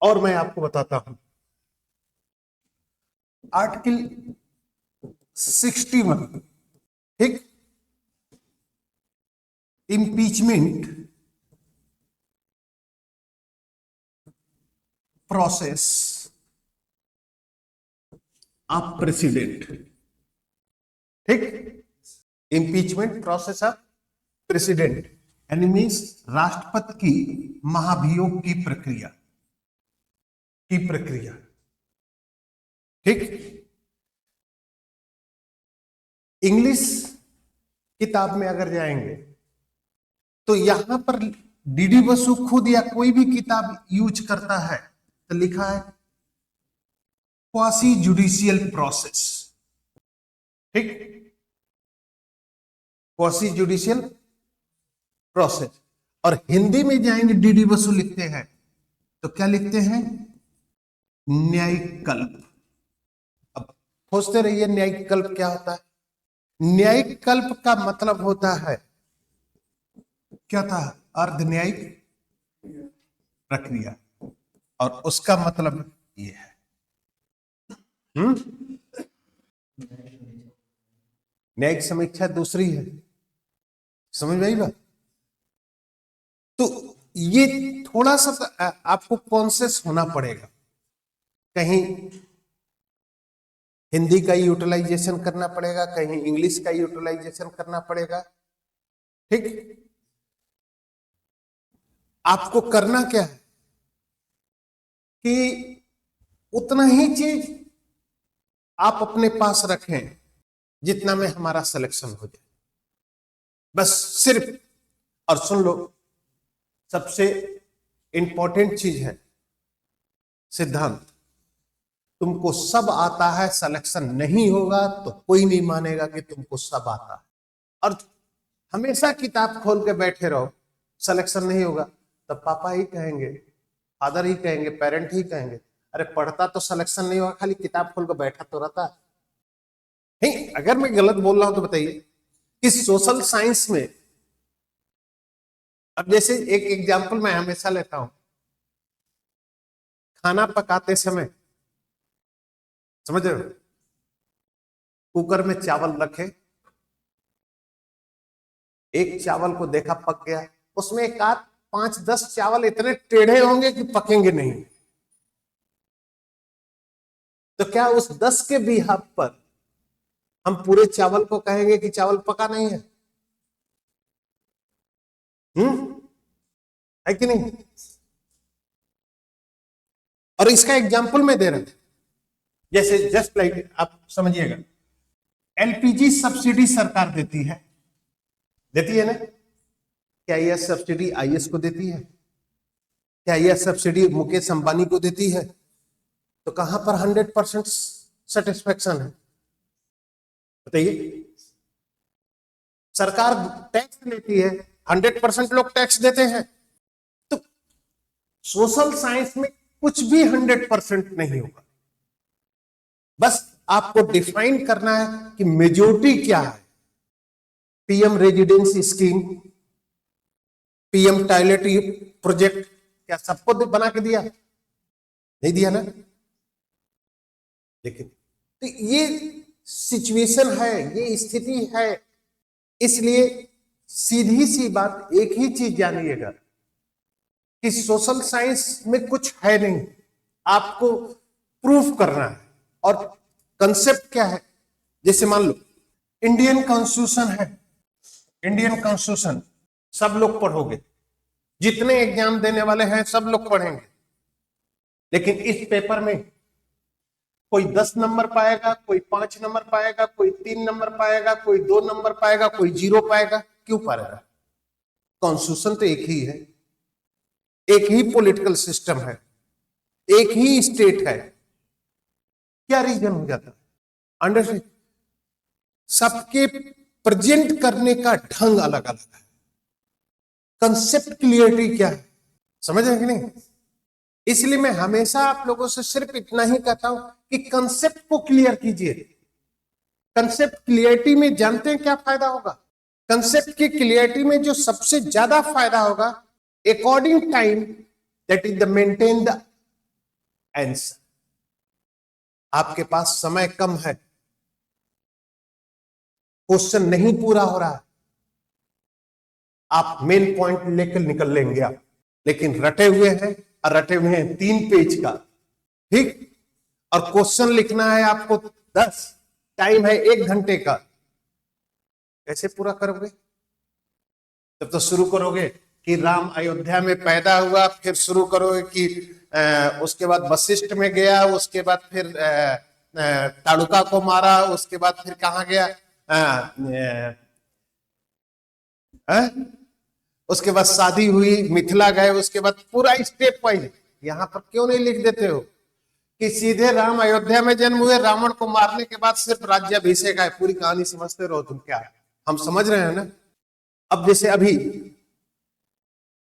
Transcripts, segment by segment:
और मैं आपको बताता हूं, आर्टिकल 61, ठीक, इम्पीचमेंट प्रोसेस ऑफ प्रेसिडेंट, ठीक, इम्पीचमेंट प्रोसेस ऑफ प्रेसिडेंट यानी मीन्स राष्ट्रपति की महाभियोग की प्रक्रिया ठीक। इंग्लिश किताब में अगर जाएंगे तो यहां पर डीडी बसु खुद या कोई भी किताब यूज करता है तो लिखा है क्वासी जुडिशियल प्रोसेस, ठीक, क्वासी जुडिशियल प्रोसेस। और हिंदी में जाएंगे डीडी बसु लिखते हैं तो क्या लिखते हैं, न्यायिक कल्प। अब खोजते रहिए न्यायिक कल्प क्या होता है। न्यायिक कल्प का मतलब होता है, क्या था, अर्ध न्यायिक प्रक्रिया, और उसका मतलब ये है न्यायिक समीक्षा दूसरी है, समझ में आई बात। तो ये थोड़ा सा आपको कॉन्शियस होना पड़ेगा, कहीं हिंदी का यूटिलाइजेशन करना पड़ेगा, कहीं इंग्लिश का यूटिलाइजेशन करना पड़ेगा, ठीक। आपको करना क्या है कि उतना ही चीज आप अपने पास रखें जितना में हमारा सिलेक्शन हो जाए, बस सिर्फ। और सुन लो, सबसे इंपॉर्टेंट चीज है सिद्धांत, तुमको सब आता है, सिलेक्शन नहीं होगा तो कोई नहीं मानेगा कि तुमको सब आता है। और हमेशा किताब खोल के बैठे रहो, सिलेक्शन नहीं होगा तब पापा ही कहेंगे, फादर ही कहेंगे, पेरेंट ही कहेंगे, अरे पढ़ता तो सिलेक्शन नहीं होगा, खाली किताब खोल के बैठा तो रहता है। अगर मैं गलत बोल रहा हूं तो बताइए। कि सोशल साइंस में, अब जैसे एक एग्जांपल मैं हमेशा लेता हूं, खाना पकाते समय, समझ रहे हो, कुकर में चावल रखे, एक चावल को देखा पक गया, उसमें एक आध 5-10 चावल इतने टेढ़े होंगे कि पकेंगे नहीं, तो क्या उस 10 के बिहाफ पर हम पूरे चावल को कहेंगे कि चावल पका नहीं है? है कि नहीं? और इसका एग्जाम्पल मैं दे रहा था, जैसे जस्ट लाइक आप समझिएगा, एलपीजी सब्सिडी सरकार देती है ना? क्या यह सब्सिडी आईएएस को देती है? क्या यह सब्सिडी मुकेश अंबानी को देती है? तो कहां पर 100% सेटिस्फेक्शन है, बताइए। सरकार टैक्स लेती है, 100% लोग टैक्स देते हैं। तो सोशल साइंस में कुछ भी 100% नहीं होगा, बस आपको डिफाइन करना है कि मेजोरिटी क्या है। PM residency scheme, PM toilet project, क्या सबको बना के दिया? नहीं दिया ना। लेकिन तो ये सिचुएशन है, ये स्थिति है। इसलिए सीधी सी बात, एक ही चीज जानिएगा कि सोशल साइंस में कुछ है नहीं, आपको प्रूफ करना है। और कंसेप्ट क्या है, जैसे मान लो इंडियन कॉन्स्टिट्यूशन है, इंडियन कॉन्स्टिट्यूशन सब लोग पढ़ोगे, जितने एग्जाम देने वाले हैं सब लोग पढ़ेंगे, लेकिन इस पेपर में कोई 10 नंबर पाएगा, कोई 5 नंबर पाएगा, कोई 3 नंबर पाएगा, कोई 2 नंबर पाएगा, कोई 0 पाएगा। क्यों पाएगा? कॉन्स्टिट्यूशन तो एक ही है, एक ही पॉलिटिकल सिस्टम है, एक ही स्टेट है। क्या रीजन हो जाता है? अंडरस्टैंड? सबके प्रेजेंट करने का ढंग अलग अलग है। कंसेप्ट क्लियरिटी क्या है, समझ रहे हैं कि नहीं? इसलिए मैं हमेशा आप लोगों से सिर्फ इतना ही कहता हूं कि कंसेप्ट को क्लियर कीजिए। कंसेप्ट क्लियरिटी में जानते हैं क्या फायदा होगा? कंसेप्ट की क्लियरिटी में जो सबसे ज्यादा फायदा होगा, according time, that is the maintain the answer. आपके पास समय कम है, क्वेश्चन नहीं पूरा हो रहा है, आप मेन पॉइंट लेकर निकल लेंगे आप, लेकिन रटे हुए हैं, और रटे हुए हैं 3 पेज का, ठीक, और क्वेश्चन लिखना है आपको 10, टाइम है 1 घंटे का, कैसे पूरा करोगे? तब तो शुरू करोगे कि राम अयोध्या में पैदा हुआ, फिर शुरू करोगे कि उसके बाद वशिष्ठ में गया, उसके बाद फिर ताड़ुका को मारा, उसके बाद फिर कहां गया, उसके बाद शादी हुई, मिथिला गए, उसके बाद पूरा स्टेप वाइज। यहां पर क्यों नहीं लिख देते हो कि सीधे राम अयोध्या में जन्म हुए, रावण को मारने के बाद सिर्फ राज्याभिषेक है, पूरी कहानी समझते रहो तुम क्या? हम समझ रहे हैं ना। अब जैसे अभी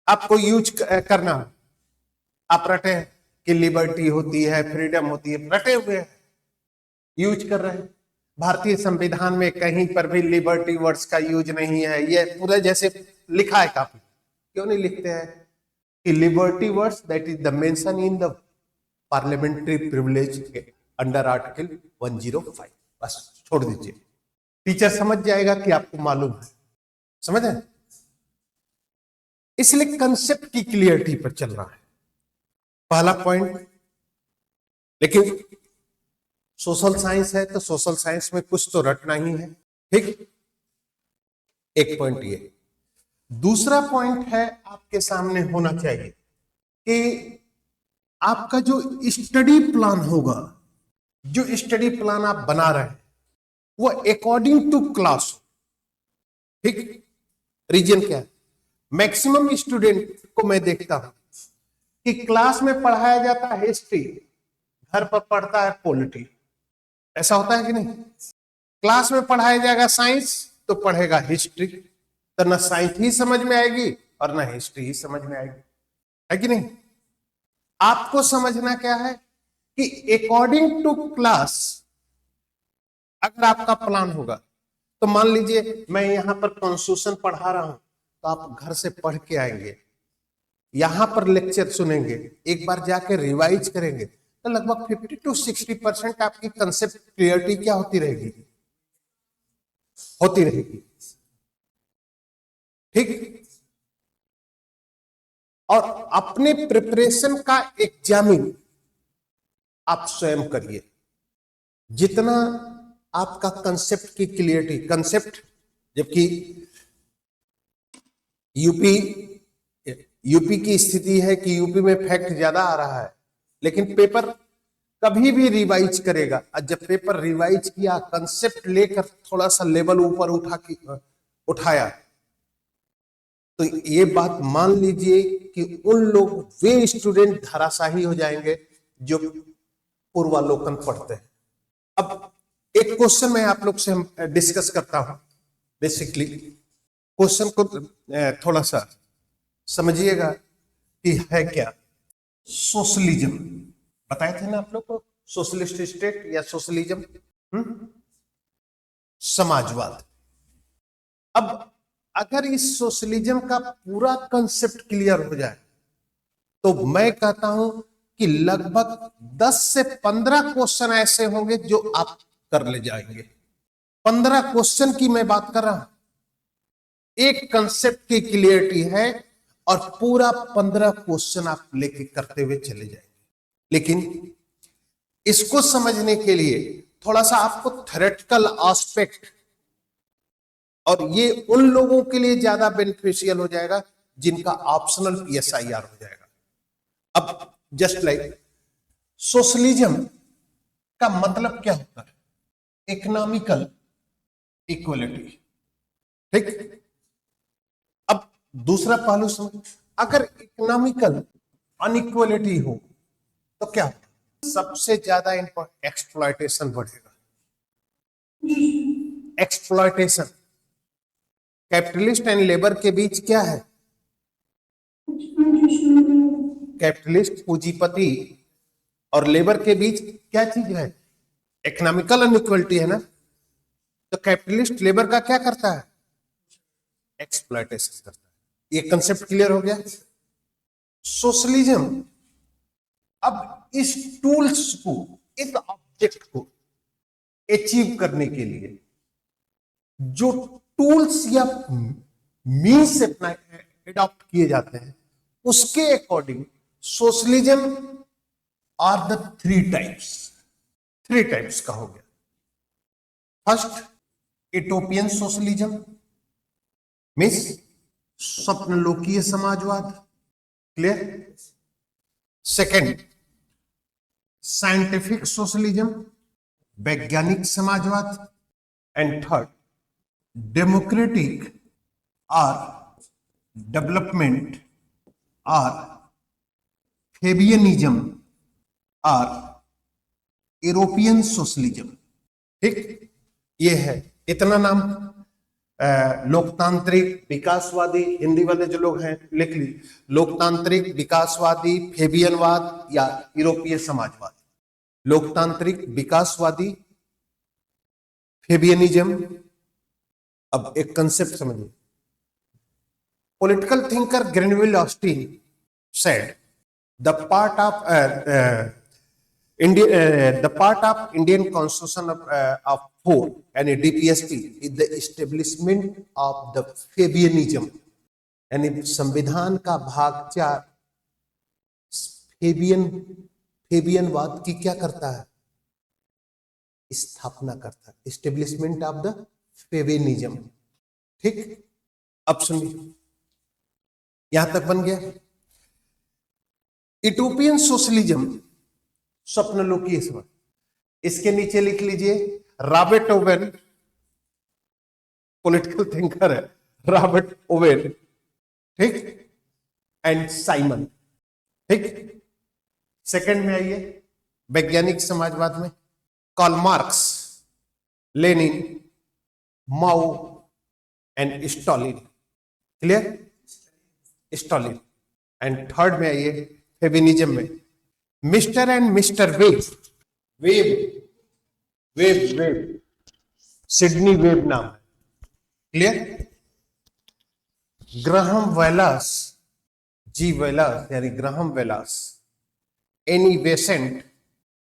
आपको यूज करना, आप रटे हैं कि लिबर्टी होती है, फ्रीडम होती है, रटे हुए हैं, यूज कर रहे हैं। भारतीय संविधान में कहीं पर भी लिबर्टी वर्ड्स का यूज नहीं है, ये पूरे जैसे लिखा है काफी, क्यों नहीं लिखते हैं कि liberty words that is the mention in the parliamentary privilege under article 105, बस छोड़ दीजिए, टीचर समझ जाएगा कि आपको मालूम है, समझ है। इसलिए कंसेप्ट की क्लियरिटी पर चल रहा है, पहला पॉइंट। लेकिन सोशल साइंस है तो सोशल साइंस में कुछ तो रटना ही है, ठीक, एक पॉइंट ये। दूसरा पॉइंट है आपके सामने होना चाहिए कि आपका जो स्टडी प्लान होगा, जो स्टडी प्लान आप बना रहे हैं, वो अकॉर्डिंग टू क्लास, ठीक। रीजन क्या है? मैक्सिमम स्टूडेंट को मैं देखता हूं कि क्लास में पढ़ाया जाता है हिस्ट्री, घर पर पढ़ता है पॉलिटी, ऐसा होता है कि नहीं? क्लास में पढ़ाया जाएगा साइंस तो पढ़ेगा हिस्ट्री, तो ना साइंस ही समझ में आएगी और ना हिस्ट्री ही समझ में आएगी, है कि नहीं? आपको समझना क्या है कि अकॉर्डिंग टू क्लास अगर आपका प्लान होगा, तो मान लीजिए मैं यहां पर कॉन्स्टिट्यूशन पढ़ा रहा हूं, तो आप घर से पढ़ के आएंगे, यहां पर लेक्चर सुनेंगे, एक बार जाके रिवाइज करेंगे, तो लगभग 50 to 60% आपकी कंसेप्ट क्लियरिटी क्या होती रहेगी? होती रहेगी, ठीक। और अपने प्रिपरेशन का एग्जामिन आप स्वयं करिए, जितना आपका कंसेप्ट की क्लियरिटी, कंसेप्ट जबकि यूपी की स्थिति है कि यूपी में फैक्ट ज्यादा आ रहा है, लेकिन पेपर कभी भी रिवाइज करेगा, और जब पेपर रिवाइज किया, कंसेप्ट लेकर थोड़ा सा लेवल ऊपर उठाया, तो ये बात मान लीजिए कि उन लोग, वे स्टूडेंट धराशाही हो जाएंगे जो पूर्वालोकन पढ़ते हैं। अब एक क्वेश्चन मैं आप लोग से डिस्कस करता हूं, बेसिकली क्वेश्चन को थोड़ा सा समझिएगा कि है क्या। सोशलिज्म बताए थे ना आप लोग को, सोशलिस्ट स्टेट या सोशलिज्म, समाजवाद। अब अगर इस सोशलिज्म का पूरा कंसेप्ट क्लियर हो जाए, तो मैं कहता हूं कि लगभग 10 से 15 क्वेश्चन ऐसे होंगे जो आप कर ले जाएंगे। 15 क्वेश्चन की मैं बात कर रहा हूं, एक कंसेप्ट की क्लियरिटी है और पूरा 15 क्वेश्चन आप लेके करते हुए चले जाएंगे। लेकिन इसको समझने के लिए थोड़ा सा आपको थ्योरेटिकल एस्पेक्ट, और ये उन लोगों के लिए ज्यादा बेनिफिशियल हो जाएगा जिनका ऑप्शनल PSIR हो जाएगा। अब जस्ट लाइक सोशलिज्म का मतलब क्या होता है? इकोनॉमिकल इक्वलिटी, ठीक। अब दूसरा पहलू समझ, अगर इकोनॉमिकल अनइक्वलिटी हो तो क्या होगा? सबसे ज्यादा एक्सप्लॉयटेशन बढ़ेगा। एक्सप्लॉयटेशन, कैपिटलिस्ट एंड लेबर के बीच क्या है? कैपिटलिस्ट पूंजीपति और लेबर के बीच क्या चीज है? इकोनॉमिकल अनइक्वलिटी है ना। तो कैपिटलिस्ट लेबर का क्या करता है? एक्सप्लॉयटेशन करता है। ये कंसेप्ट क्लियर हो गया। सोशलिज्म अब इस टूल्स को, इस ऑब्जेक्ट को अचीव करने के लिए जो टूल्स या मीन्स अपना एडॉप्ट किए जाते हैं, उसके according socialism are the three types का हो गया। फर्स्ट, यूटोपियन सोशलिज्म मीन्स स्वप्नलोकीय समाजवाद, क्लियर। सेकंड, साइंटिफिक सोशलिज्म, वैज्ञानिक समाजवाद। एंड थर्ड, डेमोक्रेटिक और डेवलपमेंट और फेबियनिज्म और यूरोपियन सोशलिज्म। ठीक, ये है इतना नाम। लोकतांत्रिक, विकासवादी, हिंदी वाले जो लोग हैं लिख लीजिए, लोकतांत्रिक, विकासवादी, फेबियनवाद या यूरोपीय समाजवाद। लोकतांत्रिक, विकासवादी, फेबियनिज्म। अब एक कंसेप्ट समझिए। Political thinker Granville Austin said the part of Indian constitution of 4 यानी DPSP is the establishment of the Fabianism, यानी संविधान का भाग 4 फेबियनवाद की क्या करता है, स्थापना करता है, एस्टेब्लिशमेंट ऑफ द फेबियनिज्म। ठीक, अब सुनिए, यहां तक बन गया। यूटोपियन सोशलिज्म, स्वप्नलोकीय समाज, इसके नीचे लिख लीजिए रॉबर्ट ओवेन, पॉलिटिकल थिंकर है रॉबर्ट ओवेन, ठीक, एंड साइमन। ठीक, सेकंड में आइए वैज्ञानिक समाजवाद में, Karl Marx, Lenin, Mao and Stalin. Clear, Stalin. And third में आइए फेबिनिज्म में, mister and mister Webb, Sidney Webb नाम है। Clear, Graham Wallas, G Wallas यानी Graham Wallas, Annie Besant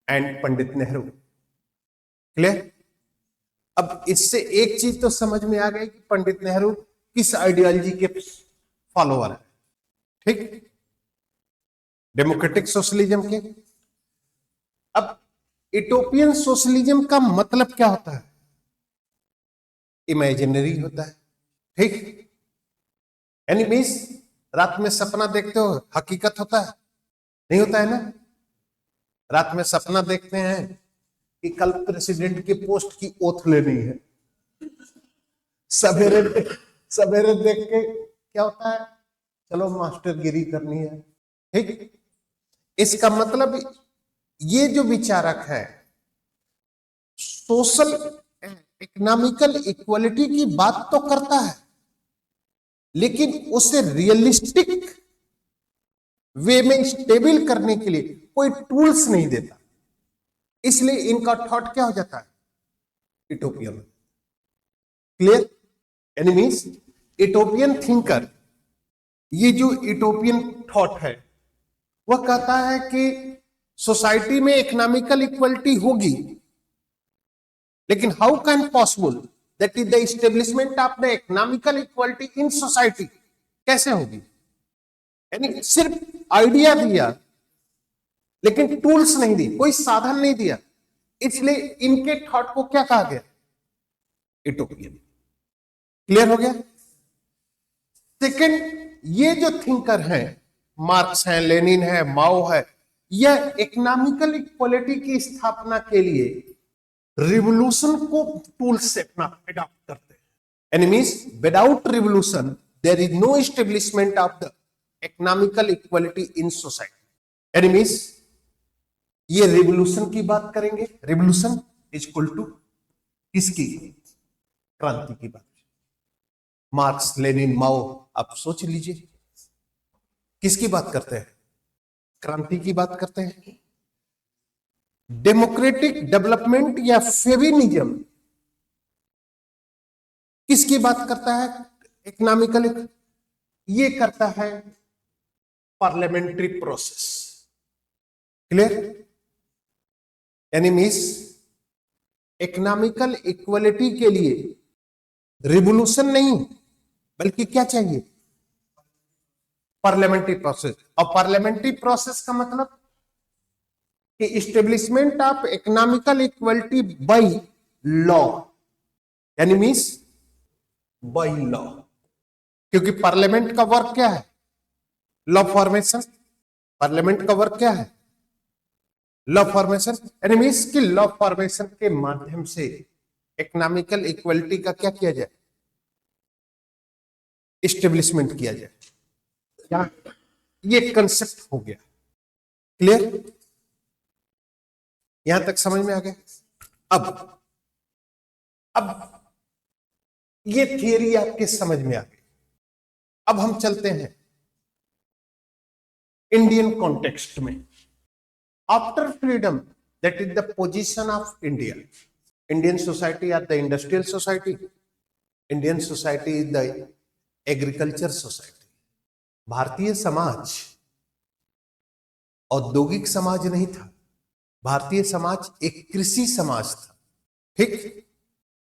and Pandit Nehru. Clear. अब इससे एक चीज तो समझ में आ गई कि पंडित नेहरू किस आइडियोलॉजी के फॉलोअर है। ठीक, डेमोक्रेटिक सोशलिज्म के। अब यूटोपियन सोशलिज्म का मतलब क्या होता है, इमेजिनरी होता है। ठीक, यानी मीन्स रात में सपना देखते हो, हकीकत होता है, नहीं होता है ना। रात में सपना देखते हैं कि कल प्रेसिडेंट की पोस्ट की ओथ लेनी है, सवेरे देख के क्या होता है, चलो मास्टरगिरी करनी है। ठीक, इसका मतलब ये जो विचारक है सोशल इकोनॉमिकल इक्वलिटी की बात तो करता है, लेकिन उसे रियलिस्टिक वे में स्टेबल करने के लिए कोई टूल्स नहीं देता। इसलिए इनका थॉट क्या हो जाता है, यूटोपियन। क्लियर, यानी मींस यूटोपियन थिंकर, ये जो यूटोपियन थॉट है वह कहता है कि सोसाइटी में इकोनॉमिकल इक्वलिटी होगी, लेकिन how can possible that is the establishment of the economical equality in society, कैसे होगी। यानी सिर्फ आइडिया दिया लेकिन टूल्स नहीं दी, कोई साधन नहीं दिया, इसलिए इनके थॉट को क्या कहा गया, यूटोपियन। क्लियर हो गया। सेकंड, ये जो थिंकर हैं, मार्क्स है, लेनिन है, माओ है, यह इकोनॉमिकल इक्वलिटी की स्थापना के लिए रिवोल्यूशन को टूल से अपना एडॉप्ट करते हैं। यानी means without revolution there is no establishment of the economical equality in society. यानी मींस ये रिवोल्यूशन की बात करेंगे, रिवोल्यूशन इज इक्वल टू किसकी, क्रांति की बात। मार्क्स, लेनिन, माओ, आप सोच लीजिए किसकी बात करते हैं, क्रांति की बात करते हैं। डेमोक्रेटिक डेवलपमेंट या फेबिनिज्म किसकी बात करता है, इकोनॉमिकल, ये करता है पार्लियामेंट्री प्रोसेस। क्लियर? यानी मीन्स इकोनॉमिकल इक्वलिटी के लिए रिवोल्यूशन नहीं, बल्कि क्या चाहिए? Parliamentary process. और पार्लियामेंट्री प्रोसेस का मतलब कि establishment of economical equality by law, यानी मीन्स बाय लॉ। क्योंकि पार्लियामेंट का वर्क क्या है? Law formation. पार्लियामेंट का वर्क क्या है? Law formation. यानी मीन्स कि लॉ फॉर्मेशन के माध्यम से इकोनॉमिकल इक्वलिटी का क्या किया जाए? इस्टेब्लिशमेंट किया जाए। क्या ये कंसेप्ट हो गया? क्लियर? यहां तक समझ में आ गया? अब ये थियरी आपके समझ में आ गई। अब हम चलते हैं इंडियन कॉन्टेक्स्ट में। After freedom, that is the position of India. Indian society are the industrial society, Indian society is the agriculture society. भारतीय समाज औद्योगिक समाज नहीं था, भारतीय समाज एक कृषि समाज था। ठीक?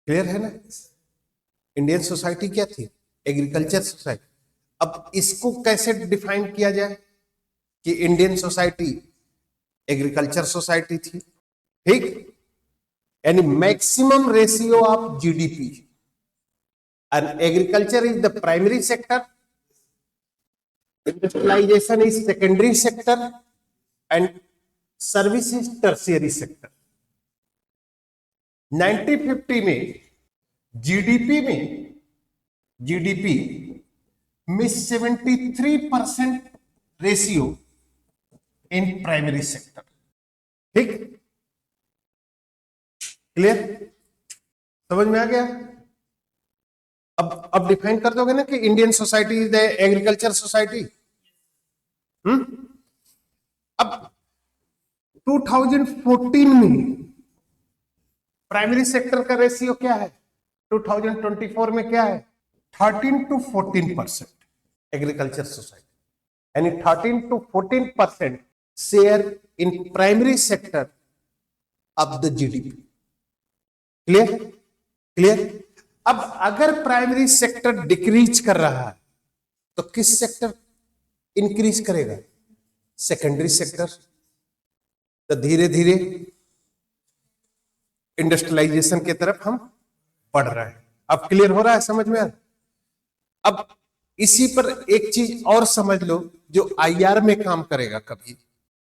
क्लियर है ना? इंडियन सोसाइटी क्या थी? Agriculture society. अब इसको कैसे डिफाइन किया जाए कि इंडियन सोसाइटी एग्रीकल्चर सोसाइटी थी? ठीक? यानी maximum ratio of GDP, and agriculture is the primary sector, industrialization is secondary sector, and service is tertiary sector. 1950 में जीडीपी में 73% रेशियो इन प्राइमरी सेक्टर। ठीक? क्लियर? समझ में आ गया? अब डिफाइन कर दोगे ना कि Indian society is the agriculture society. अब 2014 में प्राइमरी सेक्टर का रेशियो क्या है? 2024 में क्या है? 13 to 14% एग्रीकल्चर सोसाइटी, यानी 13 to 14% share in primary sector of the GDP. Clear? Clear? अब अगर प्राइमरी सेक्टर डिक्रीज कर रहा है तो किस सेक्टर इंक्रीज करेगा? Secondary sector. तो धीरे धीरे इंडस्ट्रियलाइजेशन की तरफ हम बढ़ रहे हैं। अब क्लियर हो रहा है? समझ में आ? अब इसी पर एक चीज और समझ लो जो आईआर में काम करेगा कभी।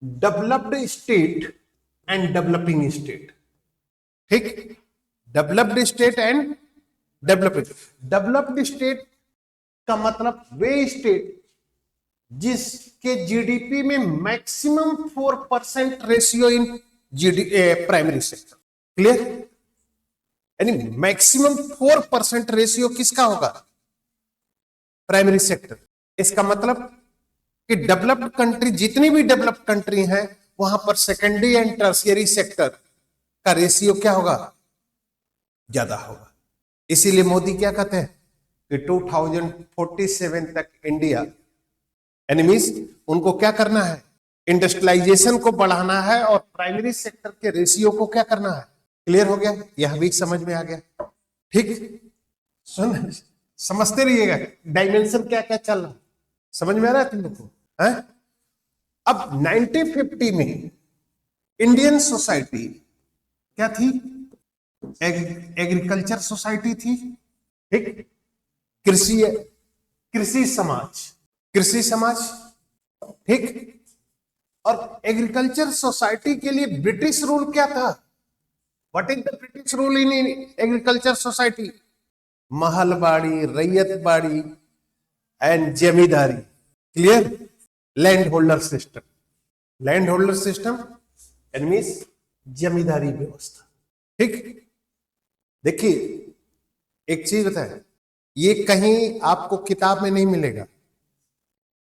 Developed state and developing state. ठीक? Developed state and developing. Developed state का मतलब वे स्टेट जिसके जीडीपी में maximum 4% ratio in primary sector. Clear? यानी मैक्सिमम 4% रेशियो किसका होगा? Primary sector. इसका मतलब कि डेवलप्ड कंट्री, जितनी भी डेवलप्ड कंट्री हैं, वहां पर सेकेंडरी एंड टर्शियरी सेक्टर का रेशियो क्या होगा? ज्यादा होगा। इसीलिए मोदी क्या कहते हैं कि 2047 तक इंडिया, एनिमीज, उनको क्या करना है? इंडस्ट्रियलाइजेशन को बढ़ाना है और प्राइमरी सेक्टर के रेशियो को क्या करना है? क्लियर हो गया? यह भी समझ में आ गया? ठीक? समझते रहिएगा डायमेंशन क्या क्या चल रहा है। समझ में आ रहा है तुम लोग को? अब 1950 में इंडियन सोसाइटी क्या थी? एग्रीकल्चर सोसाइटी थी। ठीक? कृषि समाज। ठीक? और एग्रीकल्चर सोसाइटी के लिए ब्रिटिश रूल क्या था? What is the British rule in agriculture society? Mahalwari, Ryotwari and zamindari. Clear? Land holder system means zamindari व्यवस्था। ठीक? देखिए एक चीज बताए, ये कहीं आपको किताब में नहीं मिलेगा।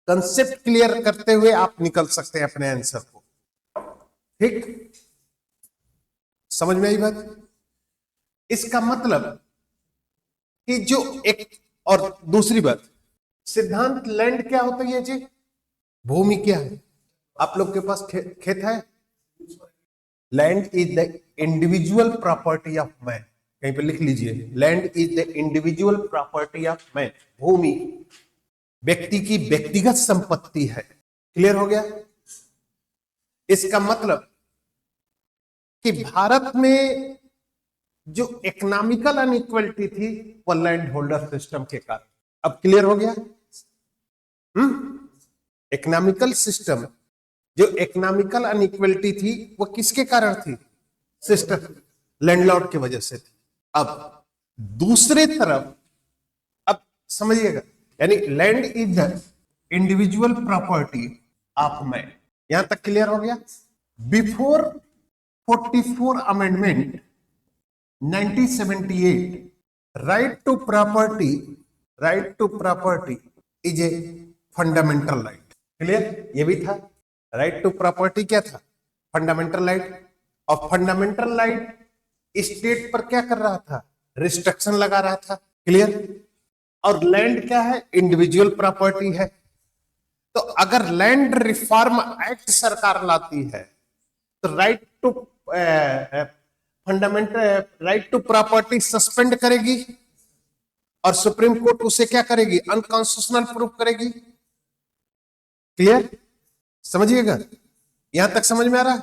कंसेप्ट क्लियर करते हुए आप निकल सकते हैं अपने आंसर को। ठीक? समझ में आई बात? इसका मतलब कि जो एक, और दूसरी बात, सिद्धांत लैंड क्या होता है जी? भूमि क्या है? आप लोग के पास खेत है? Land is the individual property of man, कहीं पे लिख लीजिए, land is the individual property of man. भूमि व्यक्ति की व्यक्तिगत संपत्ति है। क्लियर हो गया? इसका मतलब कि भारत में जो इकोनॉमिकल अनइक्वलिटी थी वो लैंड होल्डर सिस्टम के कारण। अब क्लियर हो गया? इकोनॉमिकल सिस्टम, जो इकोनॉमिकल अनइक्वलिटी थी वो किसके कारण थी? सिस्टम, लैंडलॉर्ड की वजह से थी। अब दूसरे तरफ, अब समझिएगा, यानी land is the individual property of man. यहां तक क्लियर हो गया? Before 44 amendment 1978, right to property is a fundamental right. Clear? ये भी था, राइट टू प्रॉपर्टी क्या था? Fundamental right. और फंडामेंटल राइट स्टेट पर क्या कर रहा था? रिस्ट्रिक्शन लगा रहा था। क्लियर? और लैंड क्या है? इंडिविजुअल प्रॉपर्टी है। तो अगर लैंड रिफॉर्म एक्ट सरकार लाती है तो right to fundamental right to property suspend करेगी और सुप्रीम कोर्ट उसे क्या करेगी? अनकॉन्स्टिट्यूशनल प्रूफ करेगी। क्लियर? समझिएगा, यहां तक समझ में आ रहा है?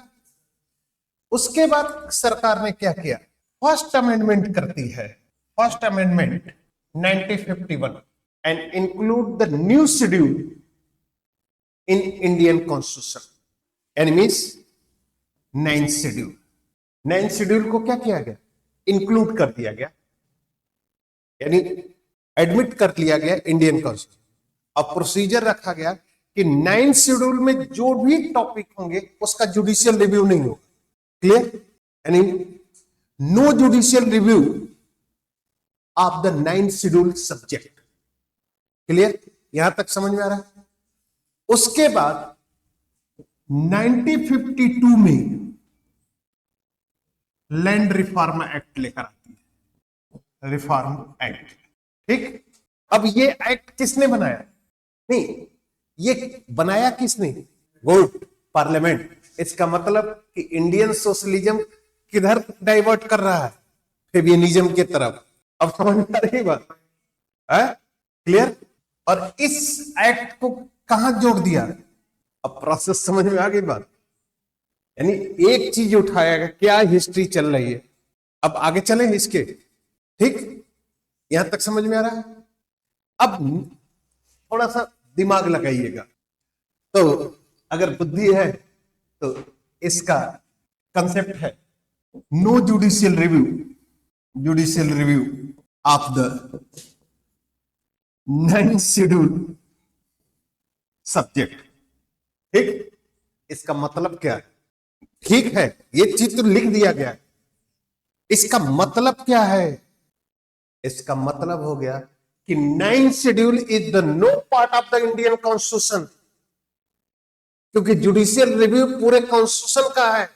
उसके बाद सरकार ने क्या किया? फर्स्ट अमेंडमेंट करती है, first amendment 1951, and include the new schedule in Indian constitution, and means 9th schedule. 9th schedule को क्या किया गया? इंक्लूड कर दिया गया, यानी एडमिट कर लिया गया इंडियन कॉन्स्टिट्यूशन। अब प्रोसीजर रखा गया कि 9th शेड्यूल में जो भी टॉपिक होंगे उसका जुडिशियल रिव्यू नहीं होगा। क्लियर? यानी no judicial review of the 9th schedule subject. Clear? यहां तक समझ में आ रहा है? उसके बाद 1952 में लैंड रिफॉर्म एक्ट लेकर आती है, रिफॉर्म एक्ट। ठीक? अब ये एक्ट किसने बनाया? नहीं, ये बनाया किसने? Good, parliament. इसका मतलब कि इंडियन सोशलिज्म किधर डाइवर्ट कर रहा है? फेबियनिज्म की तरफ। अब समझ में आ रही बात है? क्लियर? और इस एक्ट को कहां जोड़ दिया? अब प्रोसेस समझ में आ गई बात? यानी एक चीज उठाया गया, क्या हिस्ट्री चल रही है। अब आगे चले इसके। ठीक? यहां तक समझ में आ रहा है? अब थोड़ा सा दिमाग लगाइएगा, तो अगर बुद्धि है तो इसका कंसेप्ट है no judicial review of the 9th schedule subject. ठीक? इसका मतलब क्या है? ठीक है, ये चीज तो लिख दिया गया है, इसका मतलब क्या है? इसका मतलब हो गया कि 9th schedule is the no part of the Indian constitution, क्योंकि जुडिशियल रिव्यू पूरे कॉन्स्टिट्यूशन का है।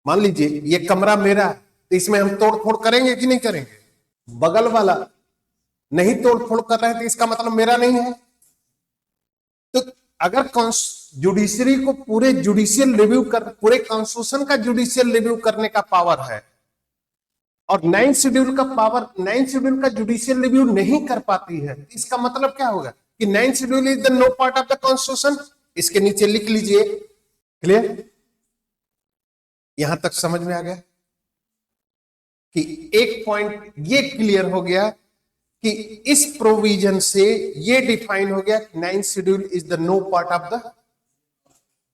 मान लीजिए ये कमरा मेरा है, तो इसमें हम तोड़फोड़ करेंगे कि नहीं करेंगे? बगल वाला नहीं तोड़फोड़ कर रहा है तो इसका मतलब मेरा नहीं है। तो अगर जुडिशरी को पूरे जुडिशियल रिव्यू कर, पूरे कॉन्स्टिट्यूशन का जुडिशियल रिव्यू करने का पावर है, और 9th शेड्यूल का पावर, 9th शेड्यूल का जुडिशियल रिव्यू नहीं कर पाती है, इसका मतलब क्या होगा? कि 9th schedule is the no part of the constitution. इसके नीचे लिख लीजिए। क्लियर? यहां तक समझ में आ गया कि एक पॉइंट ये क्लियर हो गया कि इस प्रोविजन से ये डिफाइन हो गया कि 9th schedule is the no part of the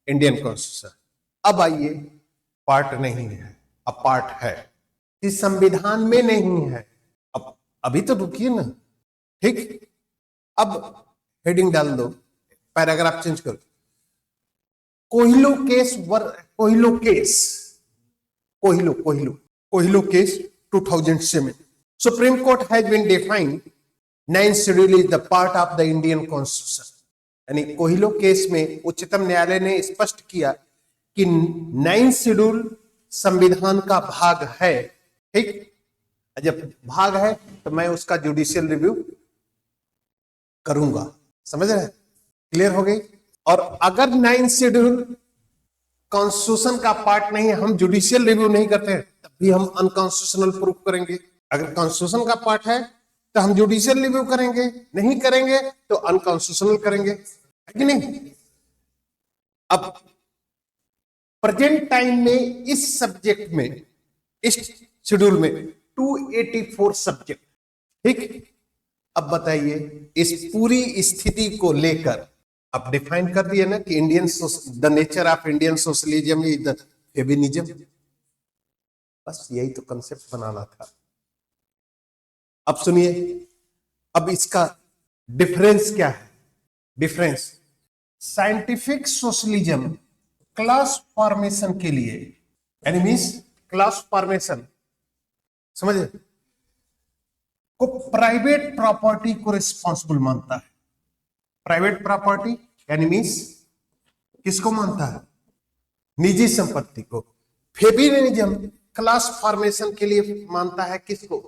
Indian constitution. अब आइए, पार्ट नहीं है, अब पार्ट है, इस संविधान में नहीं है। अब अभी तो रुकिए ना। ठीक? अब हेडिंग डाल दो, पैराग्राफ चेंज करो। Coelho case 2007, supreme court has been defined 9th schedule is the part of the Indian constitution. यानी कोहिलो केस में उच्चतम न्यायालय ने स्पष्ट किया कि 9th शेड्यूल संविधान का भाग है। ठीक? जब भाग है तो मैं उसका जुडिशियल रिव्यू करूंगा। समझ रहे हैं? क्लियर हो गई? और अगर 9th शेड्यूल कॉन्स्टिट्यूशन का पार्ट नहीं है, हम जुडिशियल रिव्यू नहीं करते हैं, तब भी हम अनकॉन्स्टिट्यूशनल प्रूफ करेंगे। अगर कॉन्स्टिट्यूशन का पार्ट है तो हम जुडिशियल रिव्यू करेंगे, नहीं करेंगे तो अनकॉन्स्टिट्यूशनल करेंगे, है कि नहीं। अब प्रेजेंट टाइम में इस सब्जेक्ट में, इस शेड्यूल में 284 सब्जेक्ट, ठीक। अब बताइए इस पूरी स्थिति को लेकर अब डिफाइन कर दिया ना कि Indian the nature of Indian socialism is the feminism. बस यही तो कंसेप्ट बनाना था। अब सुनिए, अब इसका डिफरेंस क्या है। Difference, scientific socialism class formation के लिए, यानी मीन्स क्लास फॉर्मेशन, समझे, को प्राइवेट प्रॉपर्टी को रिस्पॉन्सिबल मानता है। प्राइवेट प्रॉपर्टी यानी मीन्स किसको मानता है, निजी संपत्ति को। फेमिनिज्म क्लास फॉर्मेशन के लिए मानता है किसको,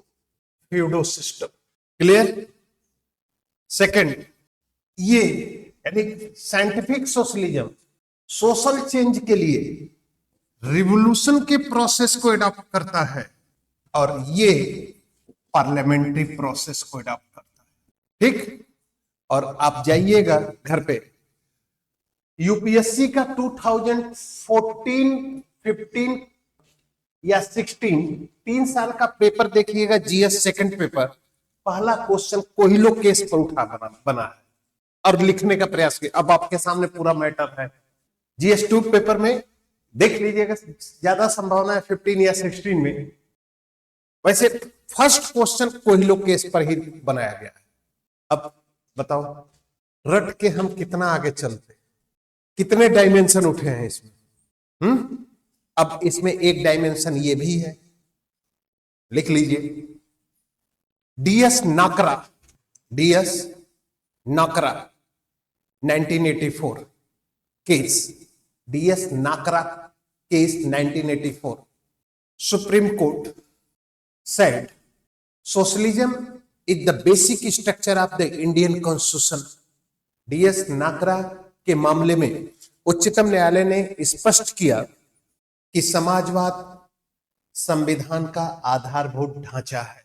फ्यूडो सिस्टम। क्लियर। सेकंड, ये यानी साइंटिफिक सोशलिज्म सोशल चेंज के लिए रिवोल्यूशन के प्रोसेस को अडॉप्ट करता है, और ये पार्लियामेंट्री प्रोसेस को अडॉप्ट करता है, ठीक। और आप जाइएगा घर पे, यूपीएससी का 2014, 15 या 16 3 साल का पेपर देखिएगा, जीएस सेकंड पेपर, पहला क्वेश्चन कोहिलो केस पर उठा बना है और लिखने का प्रयास किया। अब आपके सामने पूरा मैटर है। जीएस 2 पेपर में देख लीजिएगा, ज्यादा संभावना है 15 या 16 में। वैसे फर्स्ट क्वेश्चन कोहिलो केस पर ही बनाया गया है। अब बताओ रट के हम कितना आगे चलते, कितने डायमेंशन उठे हैं इसमें। अब इसमें एक डायमेंशन ये भी है, लिख लीजिए, DS Nakara, DS Nakara 1984 case, DS Nakara case 1984। Supreme court said socialism is the basic structure of the Indian Constitution। DS Nakara के मामले में उच्चतम न्यायालय ने स्पष्ट किया कि समाजवाद संविधान का आधारभूत ढांचा है,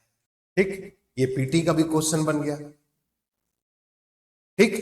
ठीक। ये पीटी का भी क्वेश्चन बन गया, ठीक।